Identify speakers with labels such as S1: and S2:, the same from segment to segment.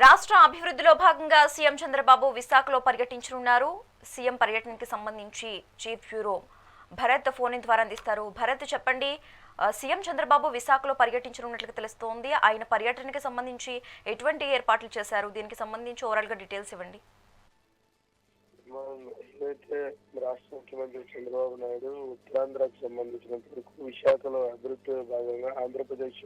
S1: రాష్ట్ర అభివృద్ధిలో భాగంగా సీఎం చంద్రబాబు విశాఖలో పర్యటించనున్నారు. సీఎం పర్యటనకి సంబంధించి చీఫ్ బ్యూరో భరత్ ఫోన్ ద్వారా అందిస్తారు. భరత్ చెప్పండి, సీఎం చంద్రబాబు విశాఖలో పర్యటించనున్నట్లు తెలుస్తోంది. ఆయన పర్యటనకి సంబంధించి ఎటువంటి ఏర్పాట్లు చేశారు? దీనికి సంబంధించి ఓవరాల్ గా డీటెయిల్స్ ఇవ్వండి.
S2: ఏదైతే రాష్ట్ర ముఖ్యమంత్రి చంద్రబాబు నాయుడు ఉత్తరాంధ్రకు సంబంధించినంత వరకు విశాఖలో అభివృద్ధి భాగంగా ఆంధ్రప్రదేశ్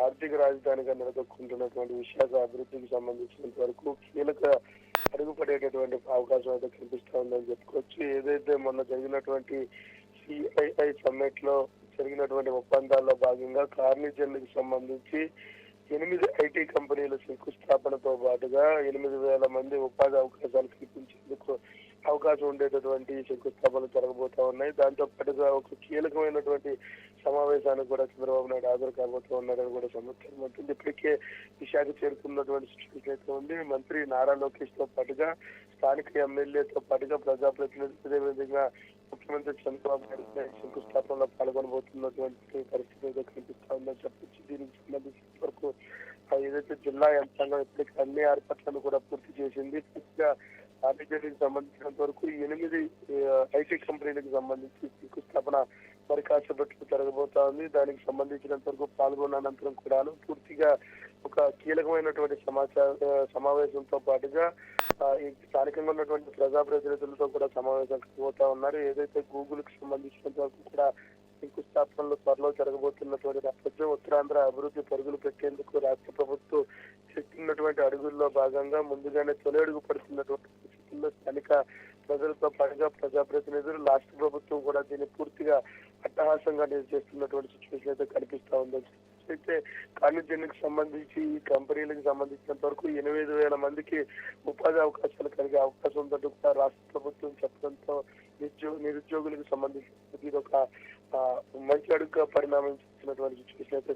S2: ఆర్థిక రాజధానిగా నిలదొక్కుంటున్నటువంటి విశాఖ అభివృద్ధికి సంబంధించినంత వరకు కీలక అడుగుపడేటటువంటి అవకాశం అయితే కనిపిస్తా ఉందని చెప్పుకోవచ్చు. ఏదైతే మొన్న జరిగినటువంటి సిఐఐ సమ్మిట్ లో జరిగినటువంటి ఒప్పందాల్లో భాగంగా కార్నిజన్కి సంబంధించి 8 ఐటీ కంపెనీల శంకుస్థాపనతో పాటుగా 8,000 మంది ఉపాధి అవకాశాలు కల్పించేందుకు అవకాశం ఉండేటటువంటి శంకుస్థాపనలు జరగబోతా ఉన్నాయి. దాంతో పాటుగా ఒక కీలకమైనటువంటి సమావేశానికి కూడా చంద్రబాబు నాయుడు హాజరు కాబోతూ ఉన్నారని కూడా సమాచారం ఉంటుంది. ఇప్పటికే విశాఖ చేరుకున్నటువంటి సిచ్యువేషన్ అయితే ఉంది. మంత్రి నారా లోకేష్ తో పాటుగా స్థానిక ఎమ్మెల్యేతో పాటుగా ప్రజాప్రతినిధులు, అదేవిధంగా ముఖ్యమంత్రి చంద్రబాబు నాయుడు శంకుస్థాపనలో పాల్గొనబోతున్నటువంటి పరిస్థితి అయితే కనిపిస్తా ఉందని చెప్పొచ్చు. దీనికి సంబంధించిన వరకు ఏదైతే జిల్లా యంత్రాంగం ఇప్పటికీ అన్ని ఏర్పాట్లను కూడా పూర్తి చేసింది. పూర్తిగా ఆర్టీజీకి సంబంధించినంత వరకు 8 ఐటీ కంపెనీలకు సంబంధించి శంకుస్థాపన మరి కాసేపట్లో జరగబోతా ఉంది. దానికి సంబంధించినంత వరకు పాల్గొన్న అనంతరం కూడా పూర్తిగా ఒక కీలకమైనటువంటి సమావేశంతో పాటుగా స్థానికంగా ఉన్నటువంటి ప్రజాప్రతినిధులతో కూడా సమావేశం కాబోతా ఉన్నారు. ఏదైతే గూగుల్ కి సంబంధించినంత వరకు కూడా శంకుస్థాపనలు త్వరలో జరగబోతున్నటువంటి నేపథ్యం ఉత్తరాంధ్ర అభివృద్ధి పరుగులు పెట్టేందుకు రాష్ట్ర ప్రభుత్వం చేస్తున్నటువంటి అడుగుల్లో భాగంగా ముందుగానే తొలి అడుగు పడుతున్నటువంటి పరిస్థితుల్లో స్థానిక ప్రజలతో పాటుగా ప్రజాప్రతినిధులు, రాష్ట్ర ప్రభుత్వం కూడా దీన్ని పూర్తిగా అట్టహాసంగా చేస్తున్నటువంటి సిచ్యువేషన్ అయితే కనిపిస్తా ఉంది. అయితే కార్నిజన్కి సంబంధించి ఈ కంపెనీలకు సంబంధించినంత వరకు 8,000 మందికి ఉపాధి అవకాశాలు కలిగే అవకాశం ఉందంటూ కూడా రాష్ట్ర ప్రభుత్వం చెప్పడంతో నిరుద్యోగులకు సంబంధించి ఇది ఒక మంచి అడుగుగా పరిణామించినటువంటి సిచ్యువేషన్ అయితే